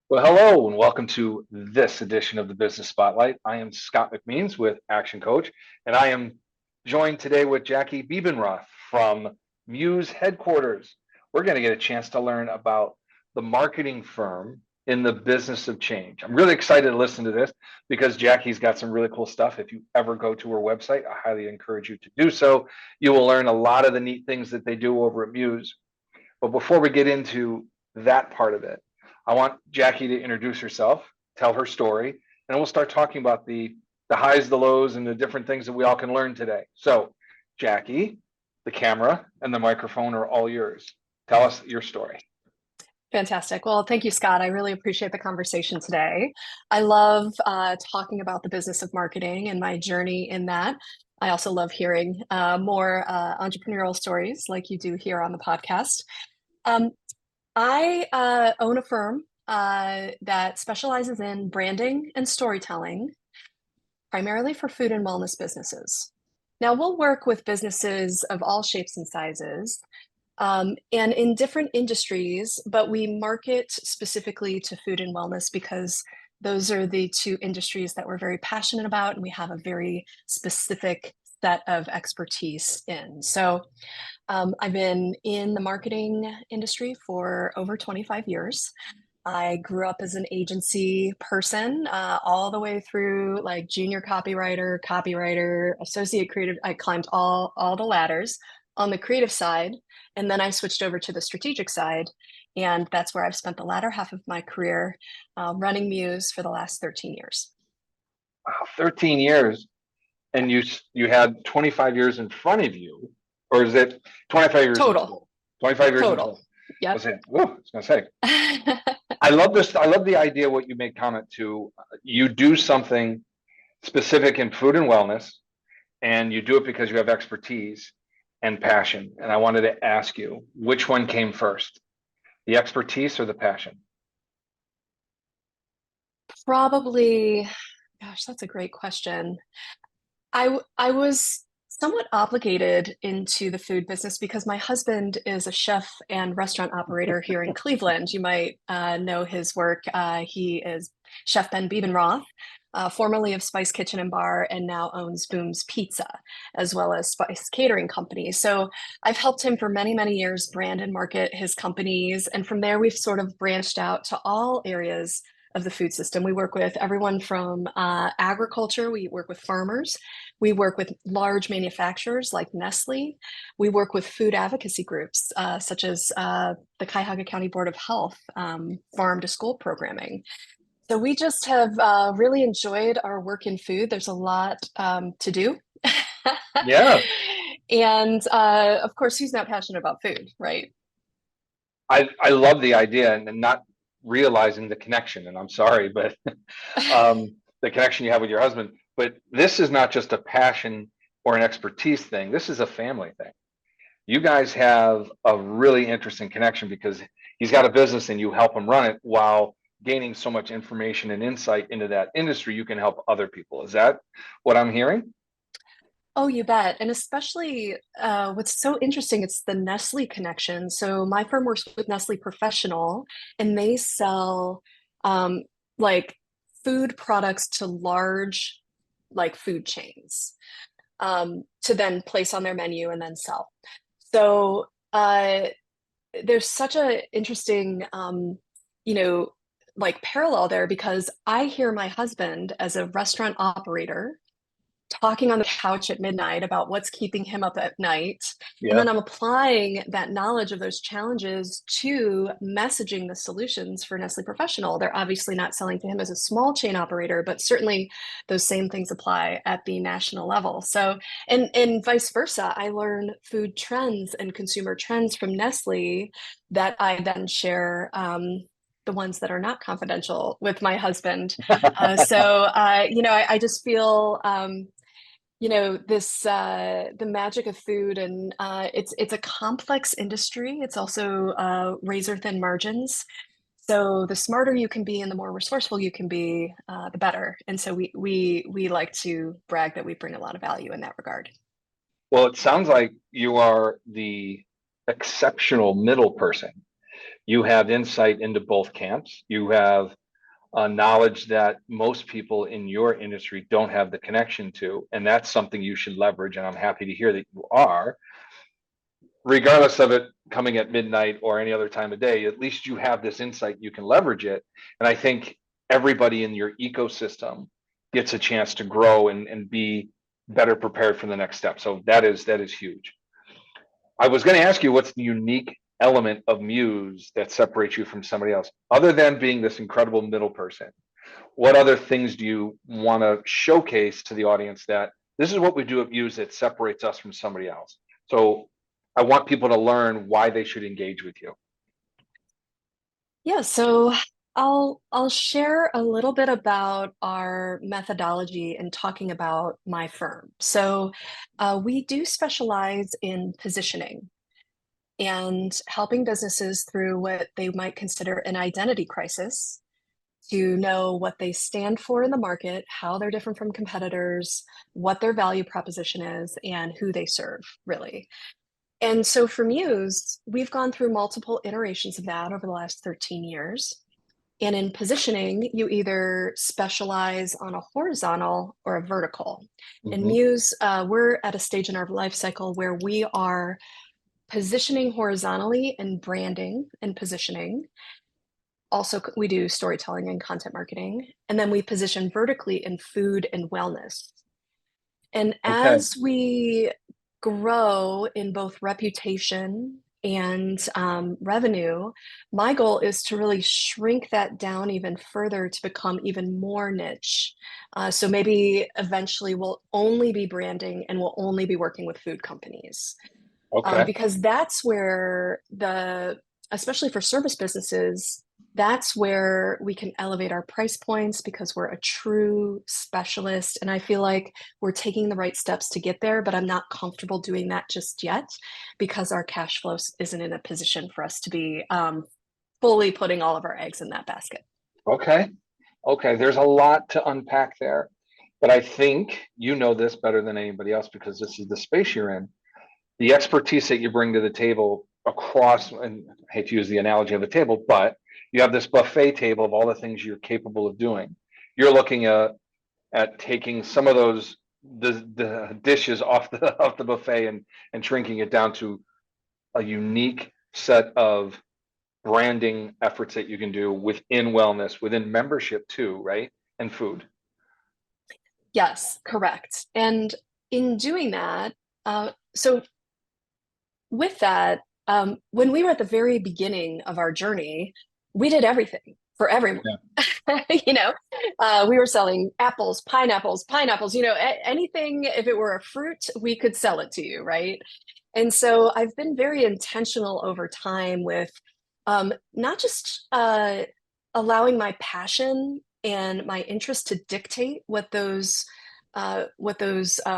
Well, hello and welcome to this edition of the Business Spotlight. I am Scott McMeans with Action Coach, and I am joined today with Jackie Bebenroth from Muse Headquarters. We're going to get a chance to learn about the marketing firm in the business of change. I'm really excited to listen to this because Jackie's got some really cool stuff. If you ever go to her website, I highly encourage you to do so. You will learn a lot of the neat things that they do over at Muse. But before we get into that part of it, I want Jackie to introduce herself, tell her story, and we'll start talking about the highs, the lows, and the different things that we all can learn today. So, Jackie, the camera and the microphone are all yours. Tell us your story. Fantastic. Well, thank you, Scott. I really appreciate the conversation today. I love talking about the business of marketing and my journey in that. I also love hearing more entrepreneurial stories like you do here on the podcast. Um, I own a firm that specializes in branding and storytelling, primarily for food and wellness businesses. Now, we'll work with businesses of all shapes and sizes and in different industries, but we market specifically to food and wellness because those are the two industries that we're very passionate about and we have a very specific set of expertise in. I've been in the marketing industry for over 25 years. I grew up as an agency person, all the way through like junior copywriter, associate creative. I climbed all the ladders on the creative side, and then I switched over to the strategic side, and that's where I've spent the latter half of my career, running Muse for the last 13 years. Wow, 13 years, and you had 25 years in front of you, or is it 25 years in Total, total? 25 years in total. total. Yep. Was it? Oh, I was gonna say. I love this. I love the idea what you made comment to. You do something specific in food and wellness, and you do it because you have expertise and passion. And I wanted to ask you, which one came first, the expertise or the passion? Probably, gosh, that's a great question. I was somewhat obligated into the food business because my husband is a chef and restaurant operator here in Cleveland. You might know his work. He is Chef Ben Bebenroth, formerly of Spice Kitchen and Bar, and now owns Boom's Pizza, as well as Spice Catering Company. So I've helped him for many, many years brand and market his companies. And from there, we've sort of branched out to all areas of the food system. We work with everyone from agriculture, we work with farmers, we work with large manufacturers like Nestle. We work with food advocacy groups such as the Cuyahoga County Board of Health, farm to school programming. So we just have really enjoyed our work in food. There's a lot to do. Yeah, And of course, who's not passionate about food, right? I love the idea and not realizing the connection. And I'm sorry, but the connection you have with your husband. But this is not just a passion or an expertise thing. This is a family thing. You guys have a really interesting connection because he's got a business and you help him run it while gaining so much information and insight into that industry. You can help other people. Is that what I'm hearing? Oh, you bet. And especially what's so interesting, it's the Nestle connection. So my firm works with Nestle Professional, and they sell um, like food products to large like food chains to then place on their menu and then sell. So there's such a interesting you know, like parallel there because I hear my husband as a restaurant operator talking on the couch at midnight about what's keeping him up at night. And Yeah. then I'm applying that knowledge of those challenges to messaging the solutions for Nestle Professional. They're obviously not selling to him as a small chain operator, but certainly those same things apply at the national level. So, and vice versa, I learn food trends and consumer trends from Nestle that I then share. The ones that are not confidential with my husband. I just feel this the magic of food and it's a complex industry. It's also razor thin margins. So the smarter you can be and the more resourceful you can be, the better. And so we like to brag that we bring a lot of value in that regard. Well, it sounds like you are the exceptional middle person. You have insight into both camps. You have knowledge that most people in your industry don't have the connection to, and that's something you should leverage. And I'm happy to hear that you are, regardless of it coming at midnight or any other time of day. At least you have this insight, you can leverage it. And I think everybody in your ecosystem gets a chance to grow and be better prepared for the next step. So that is huge. I was going to ask you, what's the unique element of Muse that separates you from somebody else, other than being this incredible middle person? What other things do you want to showcase to the audience that this is what we do at Muse that separates us from somebody else? So I want people to learn why they should engage with you. Yeah, so I'll share a little bit about our methodology and talking about my firm. So we do specialize in positioning and helping businesses through what they might consider an identity crisis to know what they stand for in the market, how they're different from competitors, what their value proposition is, and who they serve, really. And so for Muse, we've gone through multiple iterations of that over the last 13 years. And in positioning, you either specialize on a horizontal or a vertical. In Mhm. Muse, we're at a stage in our life cycle where we are positioning horizontally and branding and positioning. Also, we do storytelling and content marketing. And then we position vertically in food and wellness. And Okay. as we grow in both reputation and revenue, my goal is to really shrink that down even further to become even more niche. So maybe eventually we'll only be branding and we'll only be working with food companies. Okay. Because that's where especially for service businesses, that's where we can elevate our price points because we're a true specialist. And I feel like we're taking the right steps to get there, but I'm not comfortable doing that just yet because our cash flow isn't in a position for us to be fully putting all of our eggs in that basket. Okay. Okay. There's a lot to unpack there, but I think you know this better than anybody else because this is the space you're in. The expertise that you bring to the table across, and I hate to use the analogy of a table, but you have this buffet table of all the things you're capable of doing. You're looking at taking some of those the dishes off the off the buffet and shrinking it down to a unique set of branding efforts that you can do within wellness, within membership too, right? And food. Yes, correct. And in doing that, so with that, when we were at the very beginning of our journey, we did everything for everyone. Yeah. You know, we were selling apples, pineapples, anything. If it were a fruit, we could sell it to you, right? And so I've been very intentional over time with not just allowing my passion and my interest to dictate what those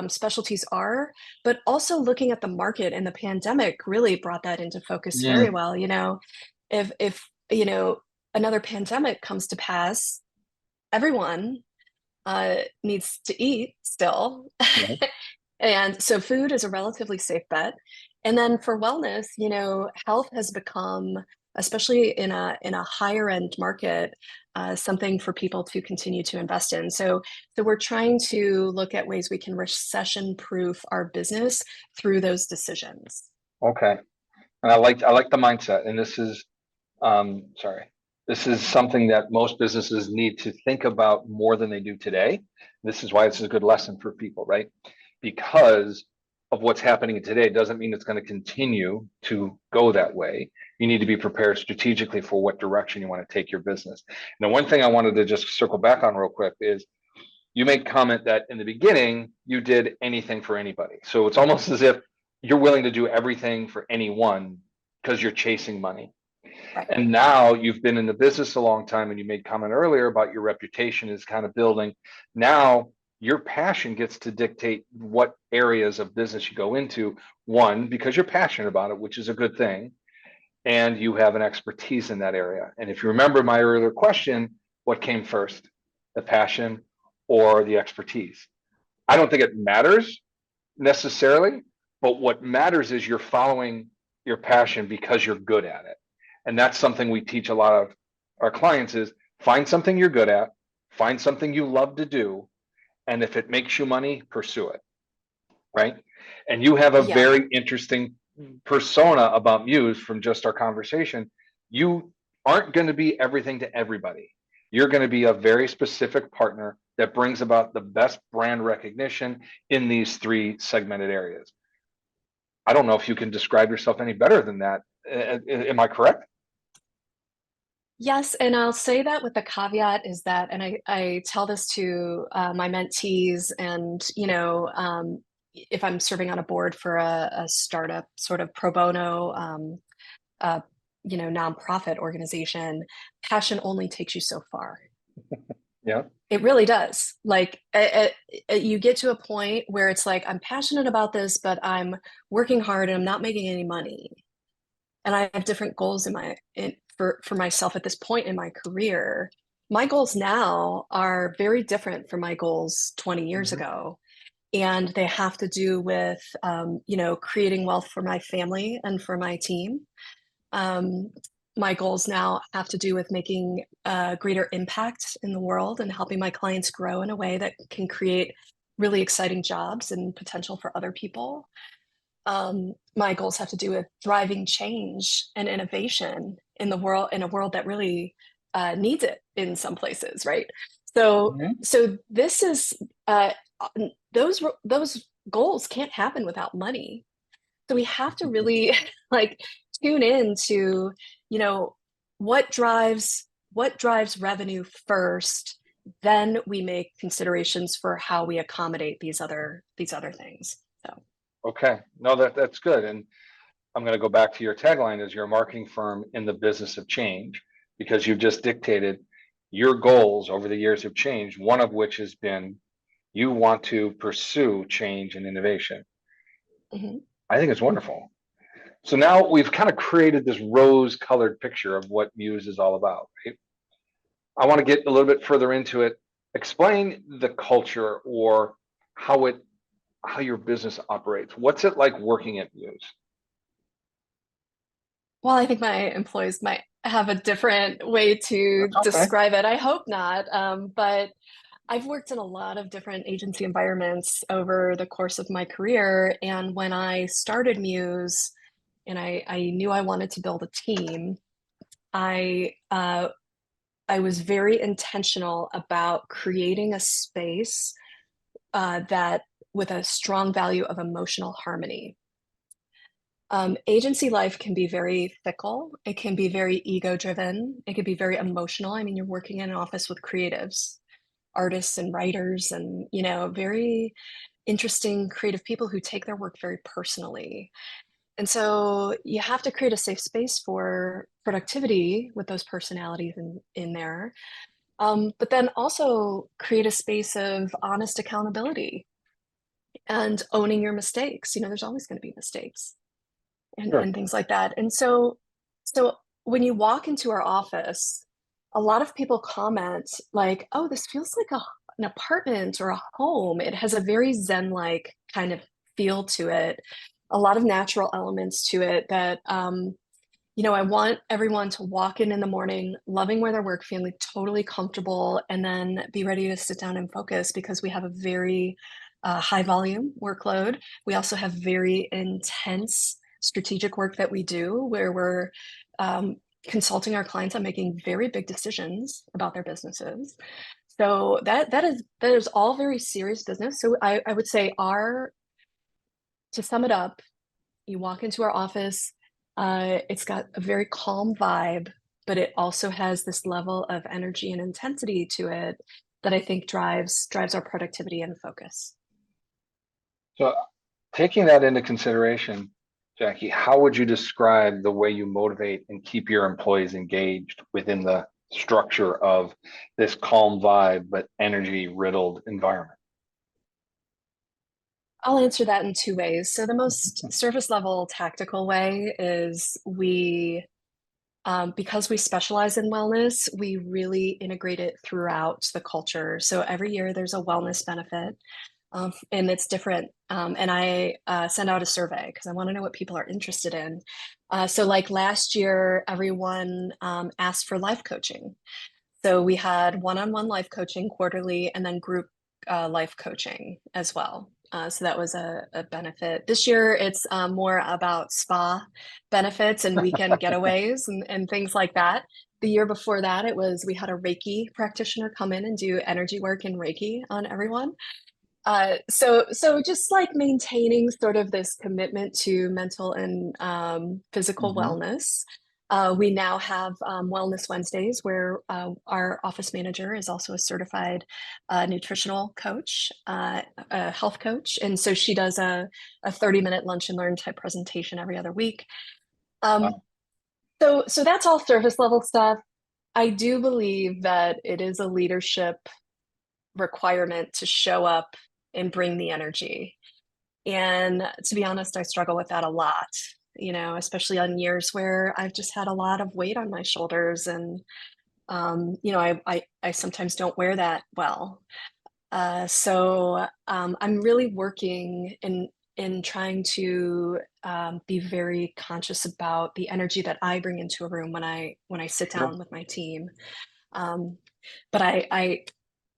specialties are, but also looking at the market. And the pandemic really brought that into focus very Mm, well. If another pandemic comes to pass, everyone needs to eat still. right. And so food is a relatively safe bet. And then for wellness, health has become, especially in a higher end market, something for people to continue to invest in. So we're trying to look at ways we can recession proof our business through those decisions. Okay. And I like the mindset. And this is sorry. This is something that most businesses need to think about more than they do today. This is why it's a good lesson for people, right? Because of what's happening today doesn't mean it's going to continue to go that way. You need to be prepared strategically for what direction you want to take your business. Now, one thing I wanted to just circle back on real quick is you made comment that in the beginning you did anything for anybody. So it's almost as if you're willing to do everything for anyone because you're chasing money. Right. And now you've been in the business a long time, and you made comment earlier about your reputation is kind of building. Now your passion gets to dictate what areas of business you go into. One, because you're passionate about it, which is a good thing, and you have an expertise in that area. And if you remember my earlier question, what came first, the passion or the expertise? I don't think it matters necessarily, but what matters is you're following your passion because you're good at it. And that's something we teach a lot of our clients is find something you're good at, find something you love to do, and if it makes you money, pursue it, right? And you have a Yeah. very interesting persona about Muse from just our conversation. You aren't going to be everything to everybody. You're going to be a very specific partner that brings about the best brand recognition in these three segmented areas. I don't know if you can describe yourself any better than that. Am I correct? Yes, and I'll say that with the caveat is that, and I tell this to my mentees, and if I'm serving on a board for a startup sort of pro bono, uh, nonprofit organization, passion only takes you so far. Yeah. It really does. Like, you get to a point where it's like, I'm passionate about this, but I'm working hard and I'm not making any money. And I have different goals for myself at this point in my career. My goals now are very different from my goals 20 years Mhm. ago. And they have to do with, creating wealth for my family and for my team. Um, my goals now have to do with making a greater impact in the world and helping my clients grow in a way that can create really exciting jobs and potential for other people. My goals have to do with driving change and innovation in the world, in a world that really needs it in some places, right? So, Mhm. so this is those goals can't happen without money. So we have to really like tune in to, you know, what drives revenue first, then we make considerations for how we accommodate these other things. So Okay. No, that's good. And I'm going to go back to your tagline as you're a marketing firm in the business of change, because you've just dictated your goals over the years have changed, one of which has been you want to pursue change and innovation. mhm. I think it's wonderful. So now we've kind of created this rose colored picture of what Muse is all about, right? I want to get a little bit further into it. Explain the culture or how it how your business operates. What's it like working at Muse? Well, I think my employees might have a different way to That's okay. describe it. I hope not. But I've worked in a lot of different agency environments over the course of my career. And when I started Muse and I knew I wanted to build a team, I I was very intentional about creating a space that with a strong value of emotional harmony. Agency life can be very fickle. It can be very ego driven. It can be very emotional. I mean, you're working in an office with creatives, artists and writers, and very interesting creative people who take their work very personally. And so you have to create a safe space for productivity with those personalities in there. But then also create a space of honest accountability and owning your mistakes. There's always going to be mistakes Sure. and things like that. And so when you walk into our office, a lot of people comment like, "Oh, this feels like an apartment or a home." It has a very zen-like kind of feel to it, a lot of natural elements to it that I want everyone to walk in the morning, loving where they work, feeling totally comfortable, and then be ready to sit down and focus because we have a very high volume workload. We also have very intense strategic work that we do where we're um, consulting our clients on making very big decisions about their businesses. So that is all very serious business. So I would say to sum it up, you walk into our office, it's got a very calm vibe, but it also has this level of energy and intensity to it that I think drives our productivity and focus. So taking that into consideration, Jackie, how would you describe the way you motivate and keep your employees engaged within the structure of this calm vibe but energy riddled environment? I'll answer that in two ways. So the most surface level tactical way is because we specialize in wellness, we really integrate it throughout the culture. So every year there's a wellness benefit. and it's different. And I send out a survey because I want to know what people are interested in. So like last year, everyone asked for life coaching. So we had one-on-one life coaching quarterly and then group life coaching as well. So that was a benefit. This year, it's more about spa benefits and weekend getaways and things like that. The year before that, we had a Reiki practitioner come in and do energy work and Reiki on everyone. So just like maintaining sort of this commitment to mental and physical Mhm. wellness. We now have Wellness Wednesdays where our office manager is also a certified nutritional coach, a health coach. And so she does a 30-minute lunch and learn type presentation every other week. Um, Wow. so that's all surface level stuff. I do believe that it is a leadership requirement to show up and bring the energy. And to be honest, I struggle with that a lot, especially on years where I've just had a lot of weight on my shoulders. And, I sometimes don't wear that well. So I'm really working in trying to be very conscious about the energy that I bring into a room when I sit Sure. down with my team. Um, but I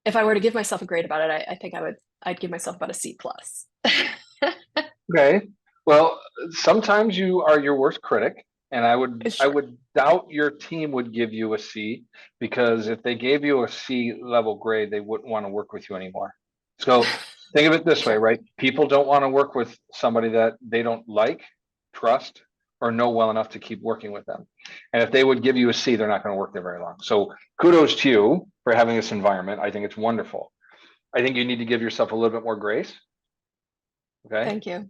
if I were to give myself a grade about it, I think I'd give myself about a C plus. Okay. Well, sometimes you are your worst critic, and I Sure. would doubt your team would give you a C, because if they gave you a C level grade, they wouldn't want to work with you anymore. So think of it this way, Sure. right? People don't want to work with somebody that they don't like, trust, or know well enough to keep working with them. And if they would give you a C, they're not going to work there very long. So kudos to you for having this environment. I think it's wonderful. I think you need to give yourself a little bit more grace. Okay. Thank you.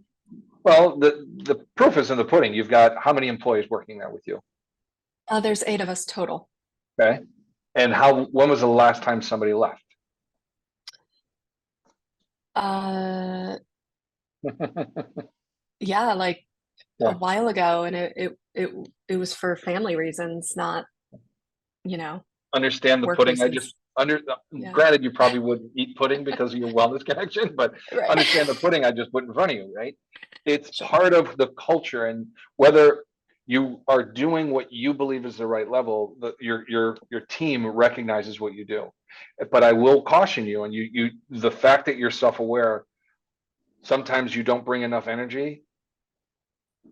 Well, the proof is in the pudding. You've got how many employees working there with you? There's 8 of us total. Okay. And when was the last time somebody left? Uh, yeah, like a Yeah. while ago, and it was for family reasons, not, Understand the work pudding. I just reasons. under Yeah. Granted, you probably wouldn't eat pudding because of your wellness connection, but Right. understand the pudding I just put in front of you, right? It's Sure. part of the culture, and whether you are doing what you believe is the right level, your team recognizes what you do. But I will caution you, and the fact that you're self-aware, sometimes you don't bring enough energy.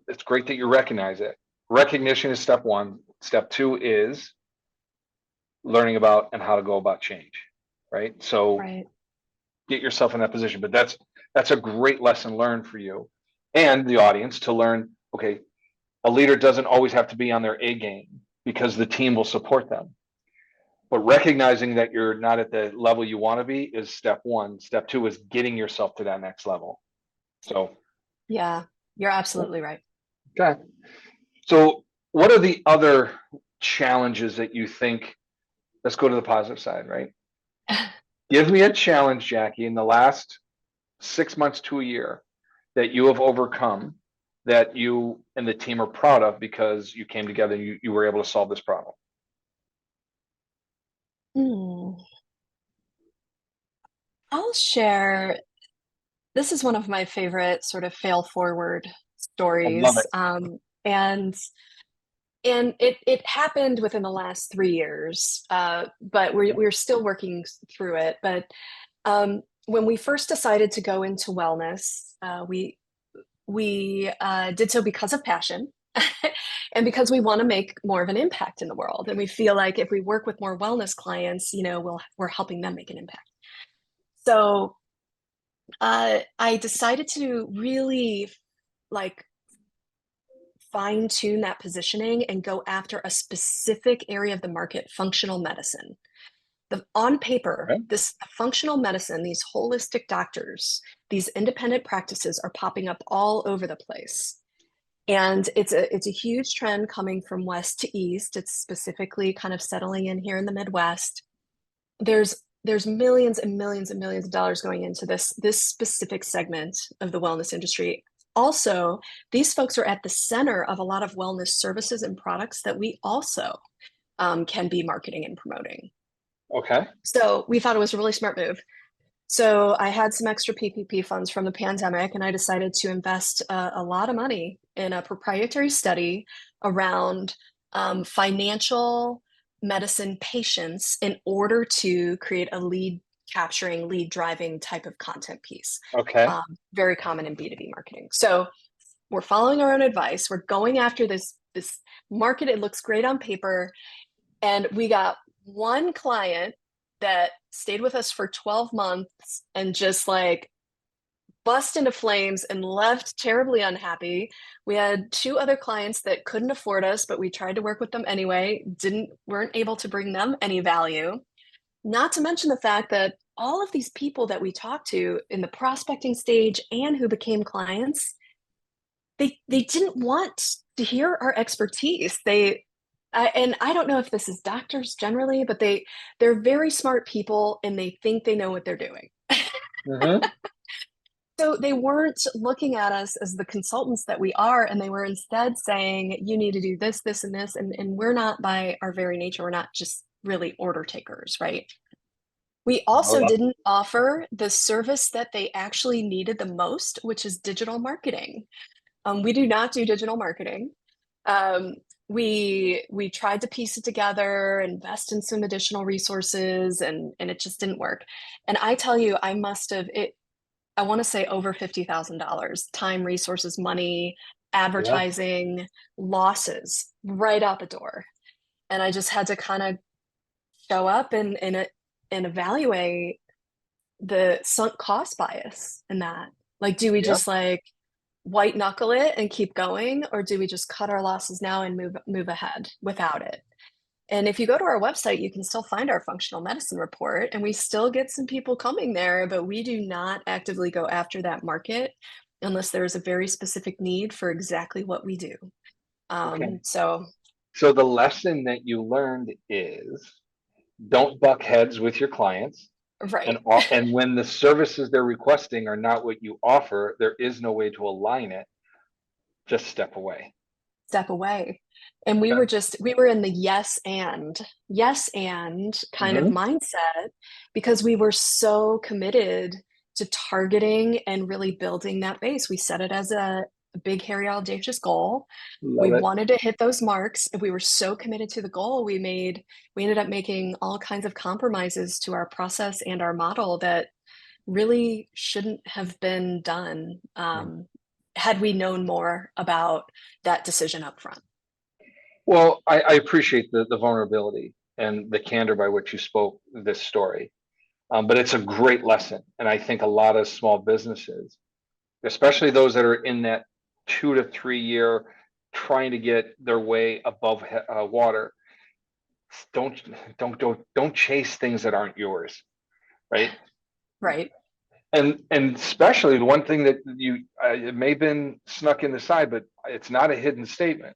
It's great that you recognize it. Recognition is step one. Step two is learning about and how to go about change, right? So Right. get yourself in that position. But that's a great lesson learned for you and the audience to learn. Okay, a leader doesn't always have to be on their A game because the team will support them. But recognizing that you're not at the level you want to be is step one. Step two is getting yourself to that next level. So, Yeah, you're absolutely right. okay. So, what are the other challenges that you think? Let's go to the positive side, right? Give me a challenge, Jackie, in the last 6 months to a year that you have overcome, that you and the team are proud of because you came together and you were able to solve this problem. Hmm. I'll share. This is one of my favorite sort of fail forward I love stories. it. And it happened within the last 3 years, but we're still working through it. But when we first decided to go into wellness, we did so because of passion. And because we want to make more of an impact in the world, and we feel like if we work with more wellness clients, we're helping them make an impact. So I decided to really like fine tune that positioning and go after a specific area of the market, functional medicine. On paper, Okay. this functional medicine, these holistic doctors, these independent practices are popping up all over the place. And it's a huge trend coming from west to east. It's specifically kind of settling in here in the Midwest. There's millions and millions and millions of dollars going into this specific segment of the wellness industry. Also, these folks are at the center of a lot of wellness services and products that we also can be marketing and promoting. Okay. So we thought it was a really smart move So I had some extra PPP funds from the pandemic, and I decided to invest a lot of money in a proprietary study around financial medicine patients in order to create a lead capturing, lead driving type of content piece. Okay. Very common in B2B marketing. So we're following our own advice. We're going after this market. It looks great on paper, and we got one client that stayed with us for 12 months and just like bust into flames and left terribly unhappy. We had two other clients that couldn't afford us, but we tried to work with them anyway, didn't weren't able to bring them any value. Not to mention the fact that all of these people that we talked to in the prospecting stage and who became clients, they didn't want to hear our expertise. And I don't know if this is doctors generally, but they're very smart people and they think they know what they're doing. Hmm. So they weren't looking at us as the consultants that we are, and they were instead saying, you need to do this, this, and this. And we're not, by our very nature, we're not just really order takers, right? We Oh, also yeah. didn't offer the service that they actually needed the most, which is digital marketing. We do not do digital marketing. Um, we tried to piece it together, invest in some additional resources, and it just didn't work. And I tell you, I must have it. I want to say over $50,000, time, resources, money, Yeah. advertising, losses right out the door. And I just had to kind of show up and evaluate the sunk cost bias in that. Like, do we Yeah. just like white knuckle it and keep going, or do we just cut our losses now and move ahead without it? And if you go to our website, you can still find our functional medicine report, and we still get some people coming there, but we do not actively go after that market unless there is a very specific need for exactly what we do. Okay. So, So the lesson that you learned is don't buck heads with your clients. right. And when the services they're requesting are not what you offer, there is no way to align it. Just step away. Step away. And Okay. we were in the yes and kind of Hmm. mindset because we were so committed to targeting and really building that base. We set it as a big, hairy, audacious goal. We Love it. wanted to hit those marks. And we were so committed to the goal. We ended up making all kinds of compromises to our process and our model that really shouldn't have been done, had we known more about that decision up front. Well, I appreciate the vulnerability and the candor by which you spoke this story. But it's a great lesson. And I think a lot of small businesses, especially those that are in that 2 to 3 year trying to get their way above water, don't don't chase things that aren't yours, right? Right. And especially the one thing that it may have been snuck in the side, but it's not a hidden statement.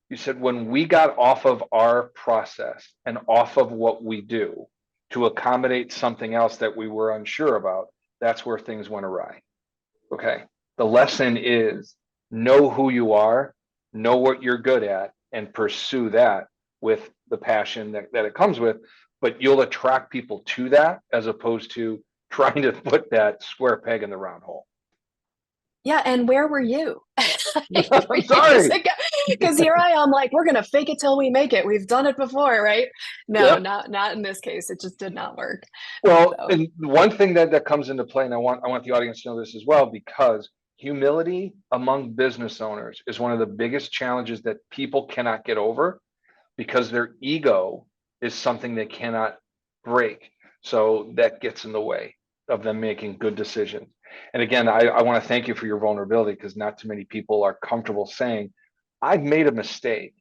You said when we got off of our process and off of what we do to accommodate something else that we were unsure about, that's where things went awry. Okay. The lesson is know who you are, know what you're good at, and pursue that with the passion that it comes with. But you'll attract people to that as opposed to trying to put that square peg in the round hole. Yeah, and where were you I'm 3 years sorry. ago? Because here I am, like, we're gonna fake it till we make it. We've done it before, right? No, Yep. not in this case. It just did not work. Well, So, and one thing that comes into play, and I want the audience to know this as well, because humility among business owners is one of the biggest challenges that people cannot get over because their ego is something they cannot break. So that gets in the way of them making good decisions. And again, I want to thank you for your vulnerability because not too many people are comfortable saying, I've made a mistake.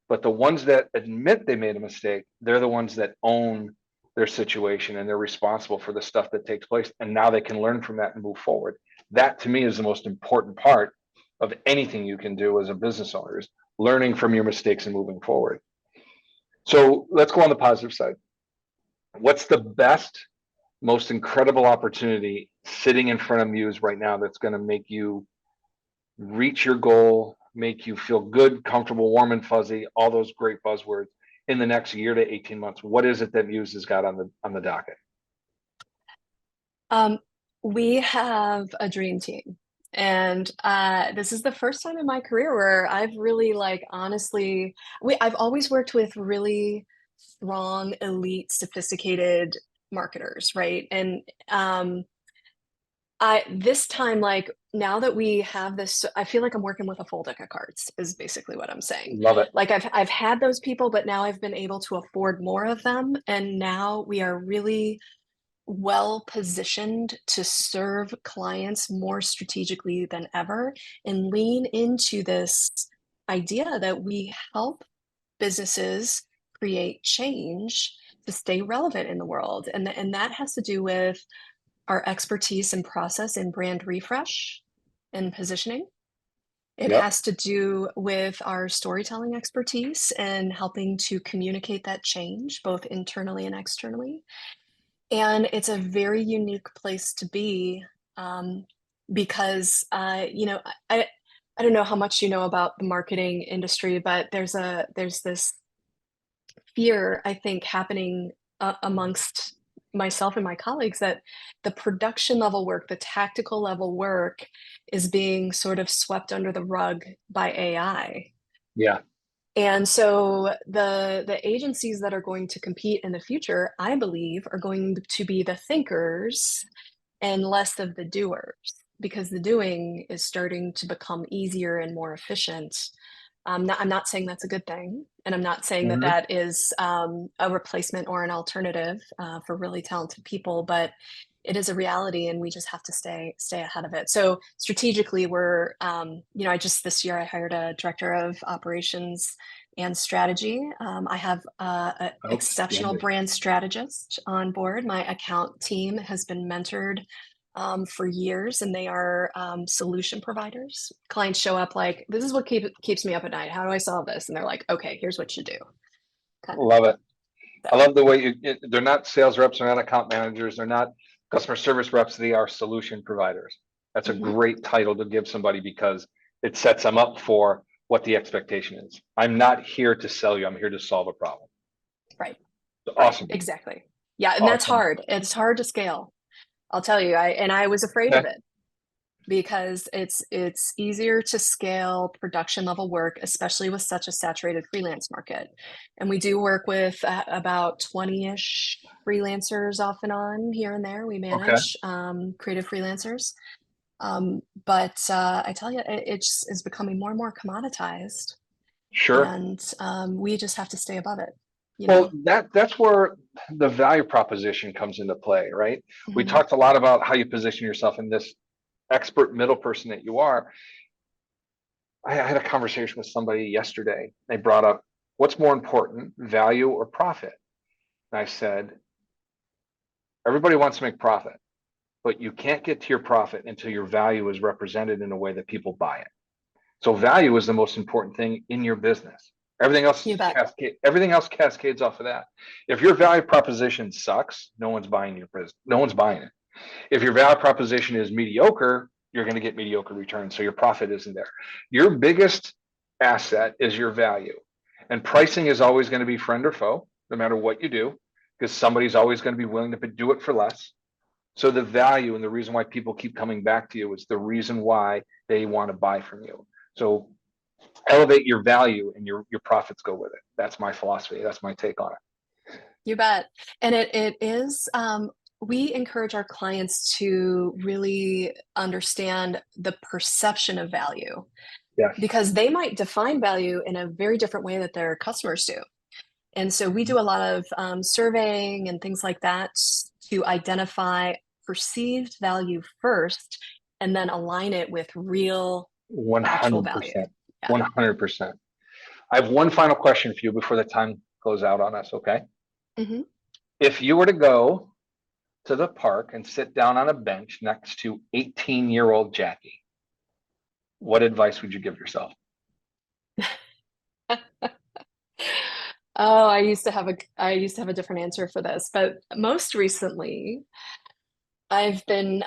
But the ones that admit they made a mistake, they're the ones that own their situation and they're responsible for the stuff that takes place. And now they can learn from that and move forward. That to me is the most important part of anything you can do as a business owner is learning from your mistakes and moving forward. So let's go on the positive side. What's the best, most incredible opportunity sitting in front of Muse right now that's going to make you reach your goal, make you feel good, comfortable, warm and fuzzy, all those great buzzwords in the next year to 18 months? What is it that Muse has got on the docket? Um, we have a dream team. And this is the first time in my career where I've really like honestly, I've always worked with really strong, elite, sophisticated marketers, right? And I this time, like now that we have this, I feel like I'm working with a full deck of cards, is basically what I'm saying. Love it. Like I've had those people, but now I've been able to afford more of them. And now we are really well positioned to serve clients more strategically than ever and lean into this idea that we help businesses create change to stay relevant in the world. And that has to do with our expertise and process in brand refresh and positioning. It Yep. has to do with our storytelling expertise and helping to communicate that change both internally and externally. And it's a very unique place to be um, because, I don't know how much you know about the marketing industry, but there's this fear, I think, happening amongst myself and my colleagues that the production level work, the tactical level work is being sort of swept under the rug by AI. Yeah. And so the agencies that are going to compete in the future, I believe, are going to be the thinkers and less of the doers because the doing is starting to become easier and more efficient. I'm not saying that's a good thing, and I'm not saying that Hmm. that is a replacement or an alternative for really talented people, but it is a reality, and we just have to stay ahead of it. So strategically, I just this year I hired a director of operations and strategy. I have an exceptional Outstanding. brand strategist on board. My account team has been mentored for years, and they are solution providers. Clients show up like, "This is what keeps me up at night. How do I solve this?" And they're like, "Okay, here's what you do." Kind of. Love it. I So, love the way they're not sales reps, they're not account managers, they're not customer service reps, they are solution providers. That's a mhm, great title to give somebody because it sets them up for what the expectation is. I'm not here to sell you, I'm here to solve a problem. right, right, Awesome. exactly. Yeah, and that's Awesome. hard. It's hard to scale. I'll tell you. I was afraid of Okay. it because it's easier to scale production level work, especially with such a saturated freelance market. And we do work with about 20-ish freelancers off and on here and there. We Okay. manage creative freelancers. But I tell you, it's becoming more and more commoditized, Sure. and we just have to stay above it, you Well, know? that's where the value proposition comes into play, right? We Mhm. talked a lot about how you position yourself in this expert middle person that you are. I had a conversation with somebody yesterday. They brought up what's more important, value or profit? And I said, everybody wants to make profit, but you can't get to your profit until your value is represented in a way that people buy it. So value is the most important thing in your business. You bet. Everything else cascades off of that. If your value proposition sucks, no one's buying your business. No one's buying it. If your value proposition is mediocre, you're going to get mediocre returns. So your profit isn't there. Your biggest asset is your value. And pricing is always going to be friend or foe, no matter what you do, because somebody's always going to be willing to do it for less. So the value and the reason why people keep coming back to you is the reason why they want to buy from you. So elevate your value and your profits go with it. That's my philosophy. That's my take on it. You bet. And it is, we encourage our clients to really understand the perception of value Yes. because they might define value in a very different way that their customers do. And so we do a lot of surveying and things like that to identify perceived value first and then align it with real actual value. 100%. Yeah. 100%. I have one final question for you before the time goes out on us, okay? Hmm. If you were to go to the park and sit down on a bench next to 18-year-old Jackie, what advice would you give yourself? Oh, I used to have a different answer for this, but most recently I've been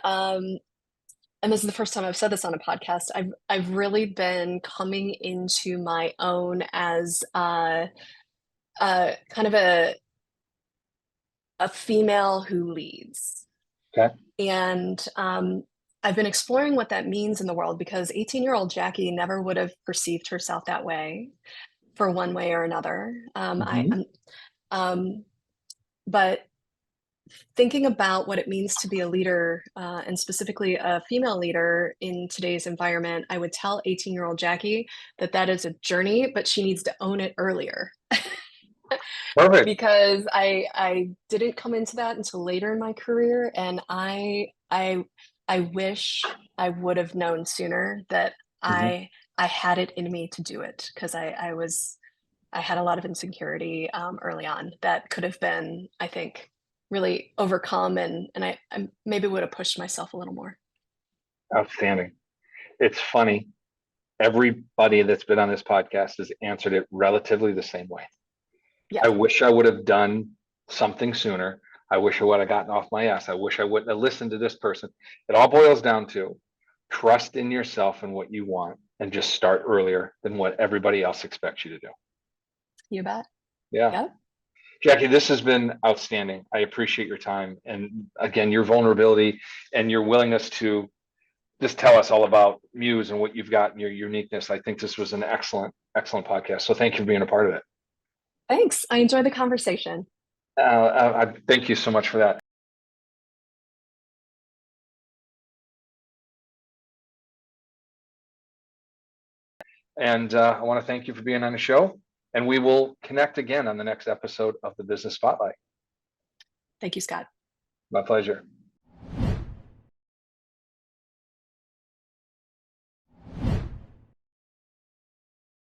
and this is the first time I've said this on a podcast. I've really been coming into my own as kind of a female who leads. Okay. And I've been exploring what that means in the world because 18-year-old Jackie never would have perceived herself that way for one way or another. Hmm. Um, but thinking about what it means to be a leader, and specifically a female leader in today's environment, I would tell 18-year-old Jackie that that is a journey, but she needs to own it earlier. Perfect. Because I didn't come into that until later in my career, and I wish I would have known sooner that Hmm. I had it in me to do it because I had a lot of insecurity early on that could have been, I think, really overcome, and I maybe would have pushed myself a little more. Outstanding. It's funny. Everybody that's been on this podcast has answered it relatively the same way. Yeah, I wish I would have done something sooner. I wish I would have gotten off my ass. I wish I wouldn't have listened to this person. It all boils down to trust in yourself and what you want and just start earlier than what everybody else expects you to do. you bet. Yeah. Yeah. Jackie, this has been outstanding. I appreciate your time and again, your vulnerability and your willingness to just tell us all about Muse and what you've got and your uniqueness. I think this was an excellent, excellent podcast. So thank you for being a part of it. Thanks. I enjoyed the conversation. I thank you so much for that. And I want to thank you for being on the show. And we will connect again on the next episode of the Business Spotlight. Thank you, Scott. My pleasure.